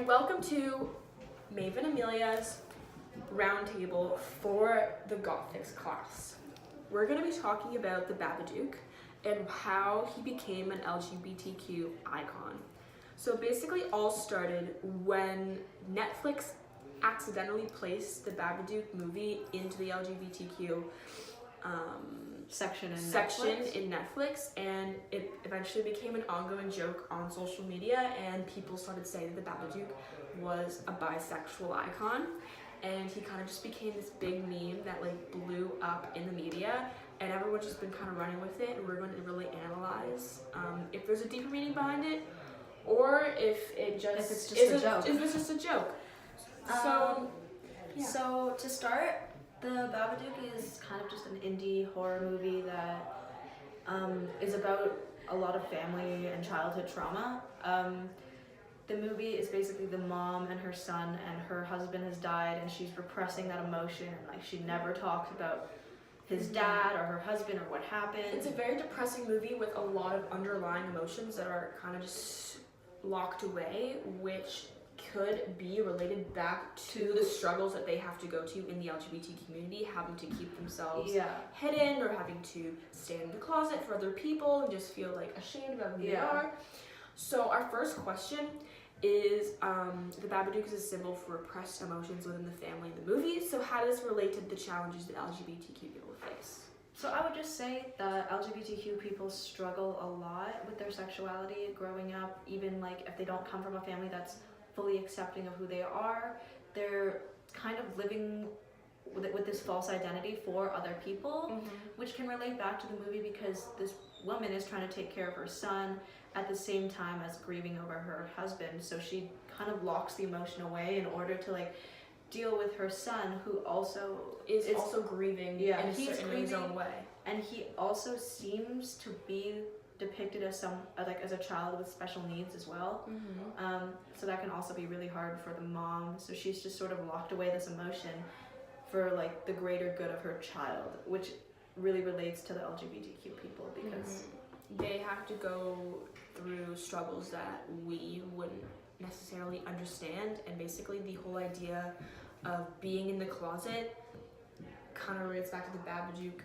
and welcome to Maeve and Amelia's roundtable for the Gothics class. We're going to be talking about the Babadook and how he became an LGBTQ icon. So basically all started when Netflix accidentally placed the Babadook movie into the LGBTQ section in Netflix, and it eventually became an ongoing joke on social media, and people started saying that the Babadook was a bisexual icon, and he kind of just became this big meme that like blew up in the media, and everyone's just been kind of running with it, and we're going to really analyze if there's a deeper meaning behind it, or if it's just a joke. So to start, The Babadook is kind of just an indie horror movie that is about a lot of family and childhood trauma. The movie is basically the mom and her son, and her husband has died, and she's repressing that emotion, and like she never talks about his dad or her husband or what happened. It's a very depressing movie with a lot of underlying emotions that are kind of just locked away, which could be related back to the struggles that they have to go to in the LGBT community, having to keep themselves hidden or having to stay in the closet for other people and just feel like ashamed about who they are. So our first question is, the Babadook is a symbol for repressed emotions within the family in the movie. So how does this relate to the challenges that LGBTQ people face? So I would just say that LGBTQ people struggle a lot with their sexuality growing up, even like if they don't come from a family that's fully accepting of who they are. They're kind of living with this false identity for other people, which can relate back to the movie because this woman is trying to take care of her son at the same time as grieving over her husband. So she kind of locks the emotion away in order to like deal with her son, who also is also grieving in his own way. And he also seems to be depicted as as a child with special needs as well. So that can also be really hard for the mom. So she's just sort of locked away this emotion for like the greater good of her child, which really relates to the LGBTQ people because they have to go through struggles that we wouldn't necessarily understand, and basically the whole idea of being in the closet kind of relates back to the Babadook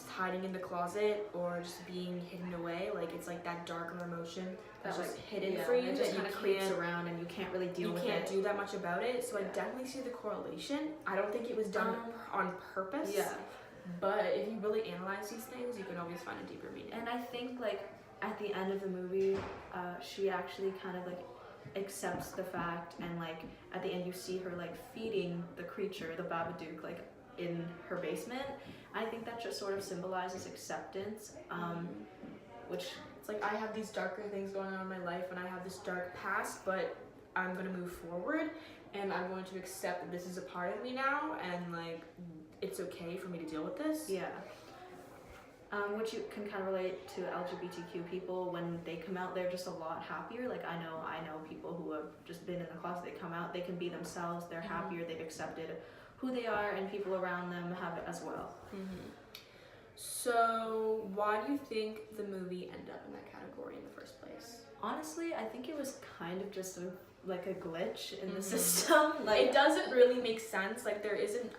hiding in the closet or just being hidden away. Like it's like that darker emotion that's just hidden for you, it that just kind of creeps around and you can't really deal with it. You can't do that much about it. So I definitely see the correlation. I don't think it was done on purpose. But if you really analyze these things, you can always find a deeper meaning. And I think like at the end of the movie, she actually kind of like accepts the fact, and like at the end you see her like feeding the creature, the Babadook, like in her basement. I think that just sort of symbolizes acceptance, which it's like I have these darker things going on in my life and I have this dark past, but I'm going to move forward and I'm going to accept that this is a part of me now, and like it's okay for me to deal with this. Which you can kind of relate to LGBTQ people. When they come out, they're just a lot happier. Like I know people who have just been in the closet, they come out, they can be themselves, they're happier, they've accepted who they are, and people around them have it as well. So why do you think the movie ended up in that category in the first place? Honestly, I think it was kind of just like a glitch in the system. Like it doesn't really make sense. Like there isn't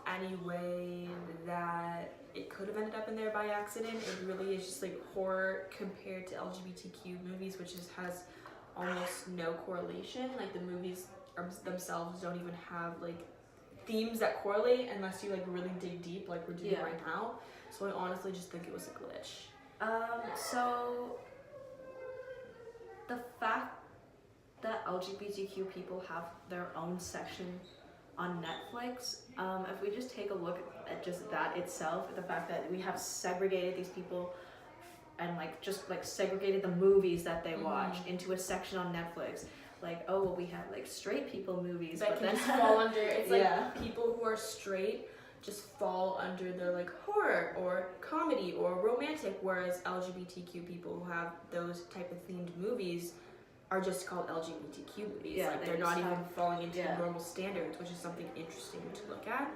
any way that it could have ended up in there by accident. It really is just like horror compared to LGBTQ movies, which has almost no correlation. Like the movies themselves don't even have like themes that correlate unless you like really dig deep, like we're doing right now. So I honestly just think it was a glitch. So the fact that LGBTQ people have their own section on Netflix, if we just take a look at just that itself, the fact that we have segregated these people and like just like segregated the movies that they watch into a section on Netflix. Like, oh, well, we have like straight people movies that can just fall under. It's like people who are straight just fall under their like horror or comedy or romantic, whereas LGBTQ people who have those type of themed movies are just called LGBTQ movies. Like they're not even falling into normal standards, which is something interesting to look at.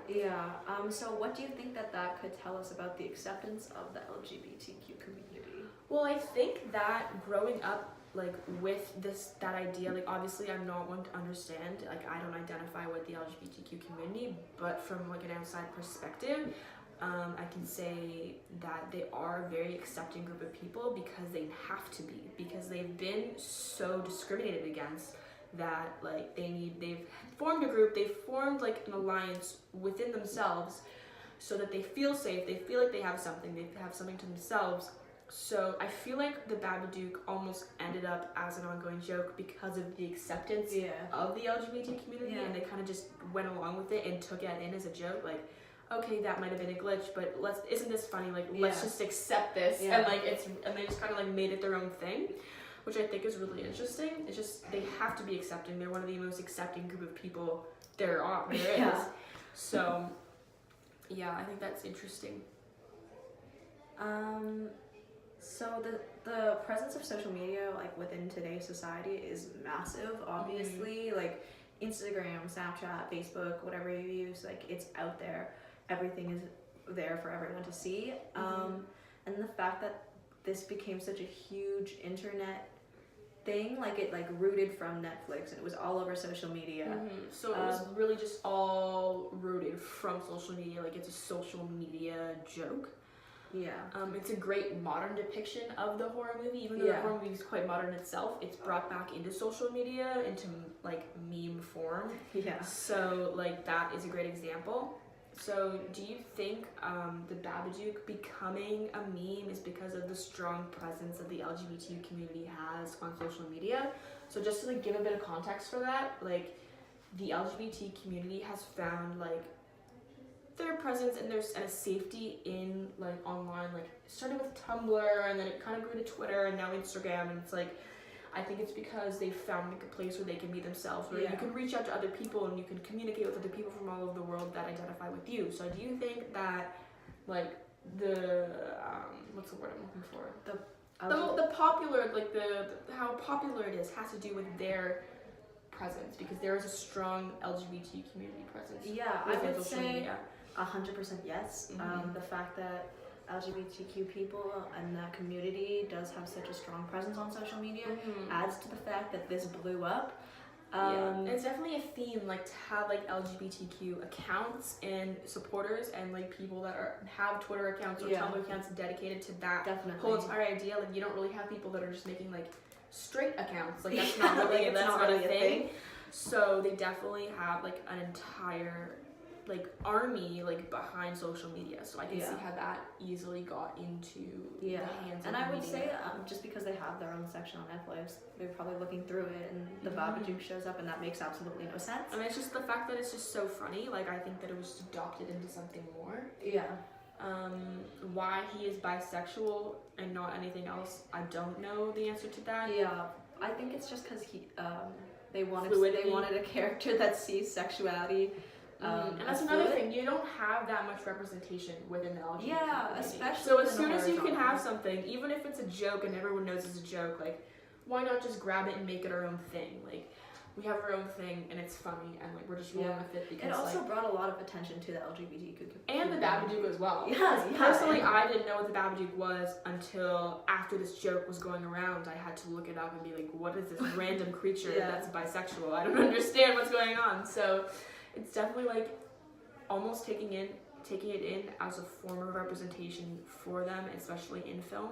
So what do you think that could tell us about the acceptance of the LGBTQ community? Well, I think that growing up like with that idea, like obviously I'm not one to understand, like I don't identify with the LGBTQ community, but from like an outside perspective, I can say that they are a very accepting group of people because they have to be, because they've been so discriminated against that like they've formed a group, they've formed like an alliance within themselves so that they feel safe, they feel like they have something to themselves. So I feel like the Babadook almost ended up as an ongoing joke because of the acceptance of the LGBT community, and they kind of just went along with it and took it in as a joke, like, okay, that might have been a glitch, but isn't this funny? Like, let's just accept this, and like and they just kind of like made it their own thing, which I think is really interesting. It's just they have to be accepting. They're one of the most accepting group of people there is. So, yeah, I think that's interesting. So the presence of social media like within today's society is massive, obviously. Like Instagram, Snapchat, Facebook, whatever you use, like it's out there. Everything is there for everyone to see. And the fact that this became such a huge internet thing, like it like rooted from Netflix and it was all over social media. So it was really just all rooted from social media, like it's a social media joke. It's a great modern depiction of the horror movie, even though the horror movie is quite modern itself. It's brought back into social media, into like meme form. So like that is a great example. So do you think the Babadook becoming a meme is because of the strong presence that the LGBT community has on social media? So just to like give a bit of context for that, like the LGBT community has found like their presence and there's a safety in like online, like it started with Tumblr and then it kind of grew to Twitter and now Instagram, and it's like I think it's because they found like a place where they can be themselves, where you can reach out to other people and you can communicate with other people from all over the world that identify with you. So do you think that like the what's the word I'm looking for, the popular, like the how popular it is has to do with their presence, because there is a strong LGBT community presence? I would say 100% yes. The fact that LGBTQ people and that community does have such a strong presence on social media adds to the fact that this blew up. It's definitely a theme, like to have like LGBTQ accounts and supporters and like people that have Twitter accounts or Tumblr accounts dedicated to that whole entire idea. Like you don't really have people that are just making like straight accounts, like that's not really that's not a thing. So they definitely have like an entire like army like behind social media, so I can see how that easily got into the hands of and the I would media. say just because they have their own section on Netflix, they're probably looking through it and the Babadook shows up and that makes absolutely no sense. I mean, it's just the fact that it's just so funny. Like I think that it was adopted into something more. Why he is bisexual and not anything else, I don't know the answer to that. I think it's just because they wanted a character that sees sexuality. And that's another thing, you don't have that much representation within the LGBT community. Especially so as soon as you can have something, even if it's a joke and everyone knows it's a joke, like why not just grab it and make it our own thing? Like we have our own thing and it's funny and like we're just rolling with it, because it also like, brought a lot of attention to the LGBTQ and the Babadook as well. Personally, I didn't know what the Babadook was until after this joke was going around. I had to look it up and be like, what is this random creature that's bisexual? I don't understand what's going on. So it's definitely like almost taking it in as a form of representation for them, especially in film,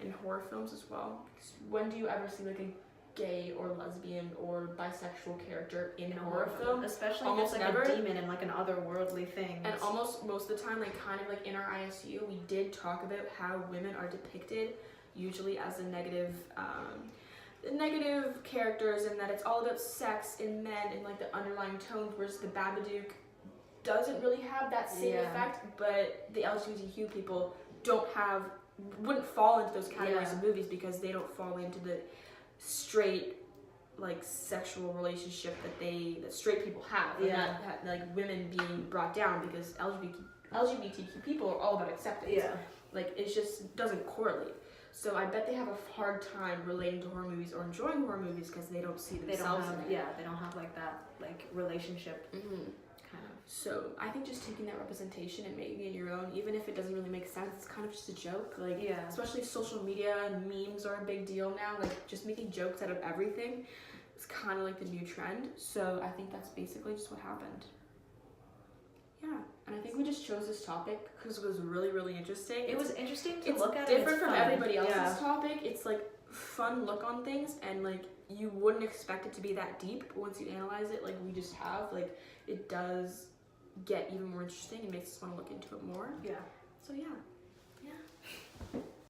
in horror films as well. When do you ever see like a gay or lesbian or bisexual character in a horror film? Especially almost if it's like never. A demon and like an otherworldly thing. And almost most of the time, like kind of like in our ISU, we did talk about how women are depicted usually as the negative characters, and that it's all about sex and men and like the underlying tones, whereas the Babadook doesn't really have that same effect, but the LGBTQ people wouldn't fall into those categories of movies because they don't fall into the straight like sexual relationship that straight people have, and that like women being brought down, because LGBTQ people are all about acceptance. Like it just doesn't correlate. So I bet they have a hard time relating to horror movies or enjoying horror movies because they don't see themselves in it. They don't have like that like relationship kind of. So I think just taking that representation and making it your own, even if it doesn't really make sense, it's kind of just a joke. Like, Yeah. especially social media and memes are a big deal now. Like, just making jokes out of everything is kind of like the new trend. So I think that's basically just what happened. Yeah, and I think we just chose this topic because it was really, really interesting. It was interesting to It's look at. different it's from fun. everybody else's Yeah. topic. It's like fun look on things, and like you wouldn't expect it to be that deep, but once you analyze it, like we just have, like it does get even more interesting and makes us want to look into it more. Yeah. So yeah.